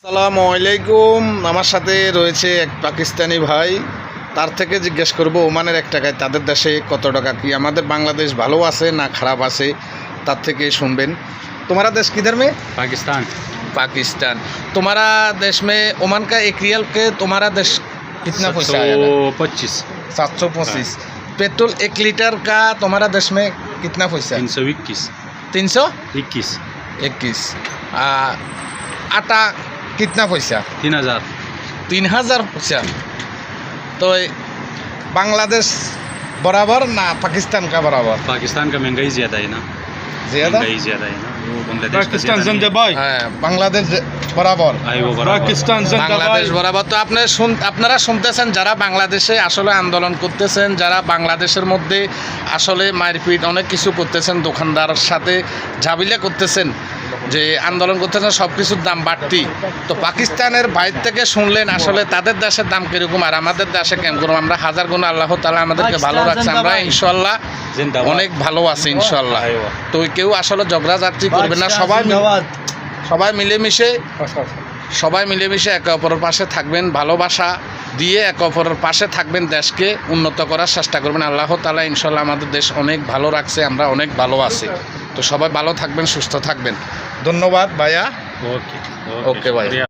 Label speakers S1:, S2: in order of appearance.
S1: আসসালামু আলাইকুম। আমার সাথে রয়েছে এক পাকিস্তানি ভাই। তার থেকে জিজ্ঞেস করব ওমানের এক টাকায় তাদের দেশে কত টাকা কি। আমাদের বাংলাদেশ ভালো আছে না খারাপ আছে তার থেকে শুনবেন। तुम्हारा देश किधर में?
S2: पाकिस्तान।
S1: पाकिस्तान। तुम्हारा देश में ओमान का एक रियल के तुम्हारा देश कितना पैसा आएगा?
S2: 725।
S1: 725। पेट्रोल 1 लीटर का तुम्हारा देश में कितना पैसा?
S2: 321।
S1: 321। 21। आटा कितना पैसा?
S2: 3000।
S1: 3000 पैसा। तो बांग्लादेश बराबर ना पाकिस्तान का बराबर?
S2: पाकिस्तान का महंगाई ज़्यादा है ना।
S1: ज़्यादा?
S2: महंगाई ज़्यादा है ना, वो बांग्लादेश का
S3: पाकिस्तान
S2: ज़्यादा नहीं है।
S3: जिंदाबाद।
S1: হ্যাঁ, বাংলাদেশ বরাবর।
S2: आए वो बराबर।
S3: पाकिस्तान
S1: বাংলাদেশ
S3: जिंदाबाद।
S1: বরাবর। তো আপনারা শুনতেছেন যারা বাংলাদেশে আসলে আন্দোলন করতেছেন, যারা বাংলাদেশের মধ্যে আসলে মারপিট অনেক কিছু করতেছেন, দোকানদার সাথে ঝামেলা করতেছেন, যে আন্দোলন করতেছেন, সব কিছুর দাম বাড়তি। তো পাকিস্তানের বাইর থেকে শুনলেন আসলে তাদের দেশের দাম কীরকম আর আমাদের দেশে কেমন করুন। আমরা হাজার গুণ আল্লাহ তাআলা আমাদেরকে ভালো রাখছে, আমরা ইনশাল্লাহ
S2: जिंदाबाद।
S1: অনেক ভালো আছি ইনশাল্লাহ।
S2: আয় ওয়া।
S1: তো কেউ আসলে ঝগড়াঝাটি করবে না, সবাই মিলেমিশে একে অপরের পাশে থাকবেন, ভালোবাসা দিয়ে একে অপরের পাশে থাকবেন, দেশকে উন্নত করার চেষ্টা করবেন। আল্লাহ তাআলা ইনশাল্লাহ আমাদের দেশ অনেক ভালো রাখছে, আমরা অনেক ভালো আছি। তো সবাই ভালো থাকবেন, সুস্থ থাকবেন। ধন্যবাদ ভাইয়া।
S2: ओके
S1: ओके भाई।
S2: शुक्रिया।